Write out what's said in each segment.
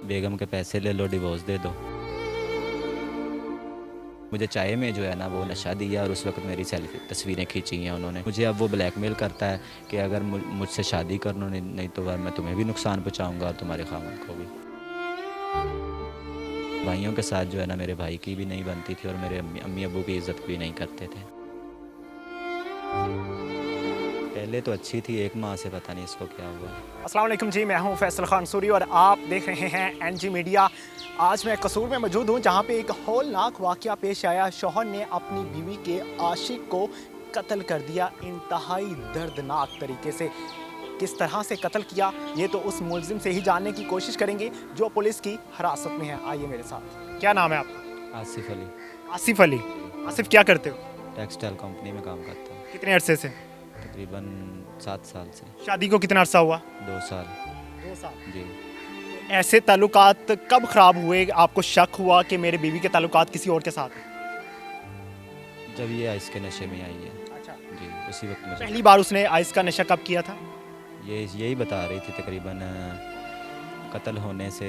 बेगम के पैसे ले लो, डिवोर्स दे दो। मुझे चाय में जो है ना वो नशा दिया और उस वक्त मेरी सेल्फी तस्वीरें खींची हैं उन्होंने। मुझे अब वो ब्लैकमेल करता है कि अगर मुझसे शादी करना नहीं तो मैं तुम्हें भी नुकसान पहुंचाऊंगा और तुम्हारे खामन को भी। भाइयों के साथ जो है ना मेरे भाई की भी नहीं बनती थी और मेरे अम्मी अब्बू की इज़्ज़त भी नहीं करते थे। पहले तो अच्छी थी, एक माह से पता नहीं इसको क्या हुआ। अस्सलाम वालेकुम जी, मैं हूं फैसल खान सूरी और आप देख रहे हैं एनजी मीडिया। आज मैं कसूर में मौजूद हूं जहां पे एक हौलनाक वाक़या पेश आया। शौहर ने अपनी बीवी के आशिक को कत्ल कर दिया इंतहाई दर्दनाक तरीके से। किस तरह से कत्ल किया ये तो उस मुलजिम से ही जानने की कोशिश करेंगे जो पुलिस की हिरासत में है। आइए मेरे साथ। क्या नाम है आपका? आसिफ अली। आसिफ अली। आसिफ क्या करते हो? टेक्सटाइल कंपनी में काम करता हूँ। कितने अरसे से? तकरीबन 7 साल से। शादी को कितना अरसा हुआ? 2 साल। 2 साल। जी। ऐसे ताल्लुकात कब ख़राब हुए? आपको शक हुआ कि मेरे बीवी के ताल्लुकात किसी और के साथ हैं? जब ये आइस के नशे में आई है। अच्छा। जी, उसी वक्त मुझे पहली बार उसने आइस का नशा कब किया था? ये यही बता रही थी तकरीबन कत्ल होने से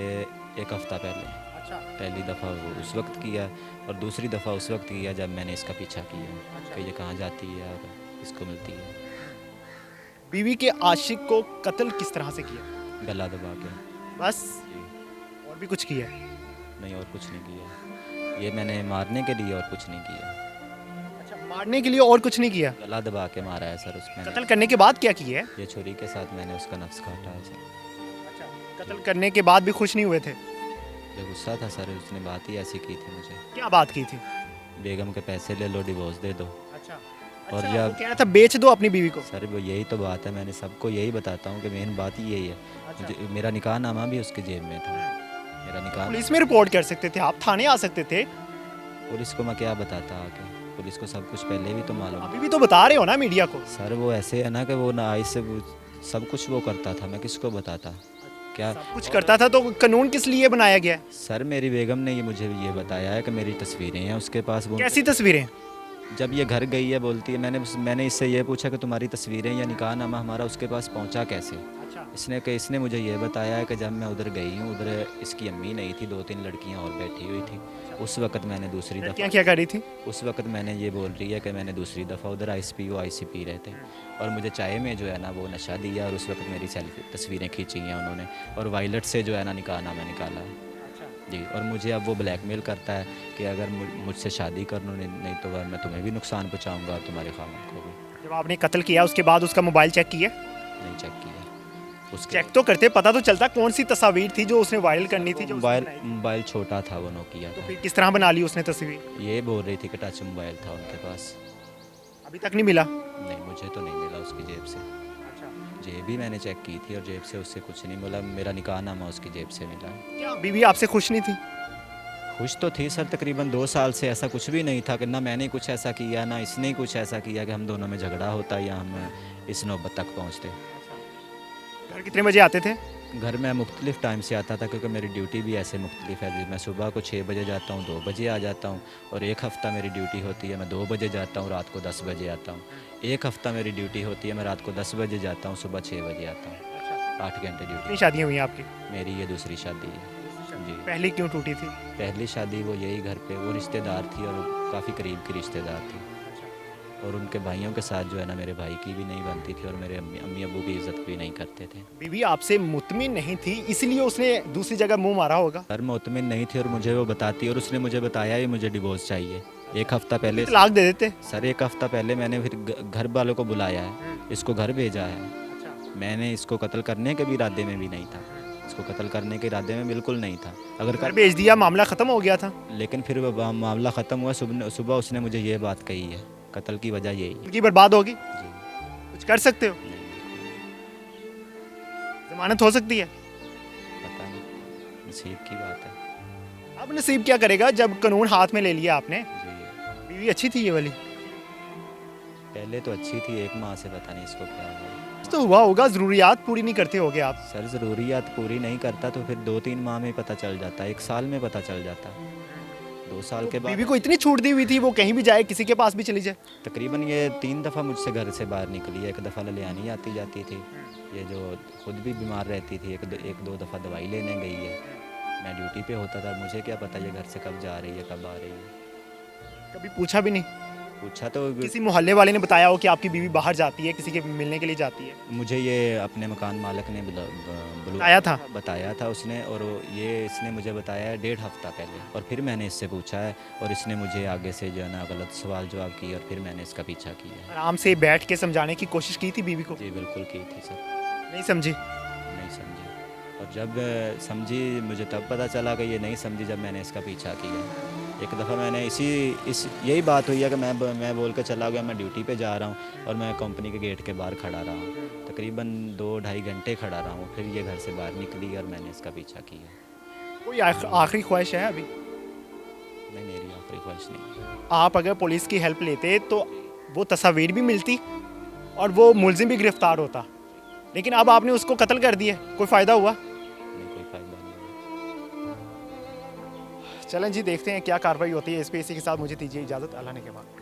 1 हफ़्ता पहले। अच्छा। पहली दफ़ा वो उस वक्त किया और दूसरी दफ़ा उस वक्त किया जब मैंने इसका पीछा किया कि ये कहाँ जाती है और इसको मिलती है। बीवी के आशिक को कत्ल किस तरह से किया? गला दबा के। बस? जी। और भी कुछ किया? नहीं, और कुछ नहीं किया। ये मैंने मारने के लिए और कुछ नहीं किया। अच्छा, मारने के लिए और कुछ नहीं किया? गला दबा के मारा है सर उसमें। कत्ल करने के बाद क्या किया है? ये छुरी के साथ मैंने उसका नफ्स काटा है सर। अच्छा, कत्ल करने के बाद भी खुश नहीं हुए थे? जो गुस्सा था सर, उसने बात ही ऐसी की थी मुझे। क्या बात की थी? बेगम के पैसे ले लो, डिवोर्स दे दो। अच्छा। और अच्छा, जब वो कह रहा था बेच दो अपनी बीवी को। सर वो यही तो बात है, मैंने सबको यही बताता हूँ कि मेन बात ही यही है। अच्छा। मेरा निकाह नामा भी उसकी जेब में था। मेरा निकाह पुलिस में रिपोर्ट कर सकते थे आप, थाने आ सकते थे। पुलिस को मैं क्या बताता आके? पुलिस को सब कुछ पहले भी तो मालूम। अभी भी तो बता रहे हो ना मीडिया को। सर वो ऐसे है ना कि वो ना आइस से सब कुछ वो करता था, मैं किसको बताता क्या? सब कुछ करता था तो कानून किस लिए बनाया गया है? सर मेरी बेगम ने मुझे ये बताया है कि मेरी तस्वीरें हैं उसके पास। वो कैसी तस्वीरें? जब ये घर गई है बोलती है, मैंने इससे ये पूछा कि तुम्हारी तस्वीरें या निकाह नामा हमारा उसके पास पहुंचा कैसे? अच्छा। इसने मुझे ये बताया है कि जब मैं उधर गई हूँ, उधर इसकी अम्मी नहीं थी, 2-3 लड़कियाँ और बैठी हुई थी। उस वक्त मैंने दूसरी लड़कियां दफ़ा क्या कर रही थी? उस वक्त मैंने ये बोल रही है कि मैंने दूसरी दफ़ा उधर आईसी पी रहे थे और मुझे चाय में जो है ना वो नशा दिया और उस वक्त मेरी सेल्फी तस्वीरें खींची हैं उन्होंने और वायलेट से जो है ना निकाह नामा निकाला है। जी, और मुझे अब वो ब्लैकमेल करता है कि अगर मुझसे शादी करना नहीं तो मैं तुम्हें भी नुकसान पहुंचाऊंगा और तुम्हारे खामन को भी। जब आपने कत्ल किया उसके बाद उसका मोबाइल चेक किया? नहीं चेक किया उसके। चेक तो करते, पता तो चलता कौन सी तस्वीर थी जो उसने वायरल करनी थी। जो मोबाइल छोटा था, वो नोकिया तो था। फिर किस तरह बना ली उसने तस्वीर? ये बोल रही थी कि टच मोबाइल था उनके पास। अभी तक नहीं मिला? नहीं, मुझे तो नहीं मिला उसकी जेब से। जेब भी मैंने चेक की थी और जेब से उससे कुछ नहीं मिला। मेरा निकाह नामा उसकी जेब से मिला। क्या बीवी आपसे खुश नहीं थी? खुश तो थी सर, तकरीबन 2 साल से ऐसा कुछ भी नहीं था कि ना मैंने कुछ ऐसा किया ना इसने कुछ ऐसा किया कि हम दोनों में झगड़ा होता या हम इस नौबत तक पहुँचते। घर कितने बजे आते थे? घर में मुख्तलिफ़ टाइम से आता था क्योंकि मेरी ड्यूटी भी ऐसे मुख्तलिफ है। मैं सुबह को 6 बजे जाता हूँ, 2 बजे आ जाता हूँ और 1 हफ़्ता मेरी ड्यूटी होती है मैं 2 बजे जाता हूँ, रात को 10 बजे आता हूँ। 1 हफ़्ता मेरी ड्यूटी होती है मैं रात को 10 बजे जाता हूँ, सुबह 6 बजे आता हूँ। 8 घंटे कितनी ड्यूटी। शादियाँ हुई आपकी? मेरी ये दूसरी शादी है। जी। पहली क्यों टूटी थी? पहली शादी वो यही घर पे वो रिश्तेदार थी और काफ़ी करीब की रिश्तेदार थी और उनके भाइयों के साथ जो है ना मेरे भाई की भी नहीं बनती थी और मेरे अम्मी अब्बू की इज़्ज़त भी नहीं करते थे। बीवी आपसे मुतमिन नहीं थी इसलिए उसने दूसरी जगह मुंह मारा होगा। सर मुतमिन नहीं थी और मुझे वो बताती और उसने मुझे बताया ही मुझे डिवोर्स चाहिए। 1 हफ़्ता पहले तलाक दे देते। सर 1 हफ़्ता पहले मैंने फिर घर वालों को बुलाया है, इसको घर भेजा है। मैंने इसको कत्ल करने के भी इरादे में भी नहीं था, इसको कत्ल करने के इरादे में बिल्कुल नहीं था। अगर घर भेज दिया, मामला खत्म हो गया था। लेकिन फिर वो मामला ख़त्म हुआ। सुबह उसने मुझे ये बात कही है, कत्ल की वजह यही है। उनकी बर्बाद होगी। जी। कुछ कर सकते हो? जमानत हो सकती है। पता नहीं, नसीब की बात है। अब नसीब क्या करेगा जब कानून हाथ में ले लिया आपने। जी। बीवी अच्छी थी ये वाली? पहले तो अच्छी थी, 1 माह से पता नहीं इसको क्या हुआ। तो हुआ होगा, जरूरियात पूरी नहीं करते होगे आप। सर ज़रूरियात पूरी नहीं करता तो फिर 2-3 माह में पता चल जाता, 1 साल में पता चल जाता, 2 साल के बाद। बीवी को इतनी छूट दी हुई थी वो कहीं भी जाए, किसी के पास भी चली जाए। तकरीबन ये 3 दफ़ा मुझसे घर से बाहर निकली है। 1 दफ़ा ललियानी आती जाती थी, ये जो खुद भी बीमार रहती थी, 1-2 दफ़ा दवाई लेने गई है मैं ड्यूटी पे होता था, मुझे क्या पता ये घर से कब जा रही है कब आ रही है। कभी पूछा भी नहीं? पूछा तो किसी मोहल्ले वाले ने बताया हो कि आपकी बीवी बाहर जाती है, किसी के मिलने के लिए जाती है? मुझे ये अपने मकान मालिक ने बताया था? बताया था उसने, और ये इसने मुझे बताया है 1.5 हफ्ता पहले, और फिर मैंने इससे पूछा है और इसने मुझे आगे से जो है ना गलत सवाल जवाब किए और फिर मैंने इसका पीछा किया है। आराम से बैठ के समझाने की कोशिश की थी बीवी को? जी बिल्कुल की थी सर, नहीं समझी? नहीं समझी। और जब समझी मुझे तब पता चला कि ये नहीं समझी जब मैंने इसका पीछा किया। एक दफ़ा मैंने यही बात हुई है कि मैं बोल के चला गया मैं ड्यूटी पे जा रहा हूँ और मैं कंपनी के गेट के बाहर खड़ा रहा हूँ, तकरीबन 2-2.5 घंटे खड़ा रहा हूँ, फिर ये घर से बाहर निकली और मैंने इसका पीछा किया। कोई आखिरी ख्वाहिश है अभी? नहीं, मेरी आखिरी ख्वाहिश नहीं है। आप अगर पुलिस की हेल्प लेते तो वो तस्वीर भी मिलती और वो मुलजिम भी गिरफ्तार होता, लेकिन अब आपने उसको कत्ल कर दिया, कोई फ़ायदा हुआ? नहीं, कोई फ़ायदा नहीं हुआ। चलें जी, देखते हैं क्या कार्रवाई होती है इस पे। इसी के साथ मुझे दीजिए इजाज़त, अल्लाह ने के बाद।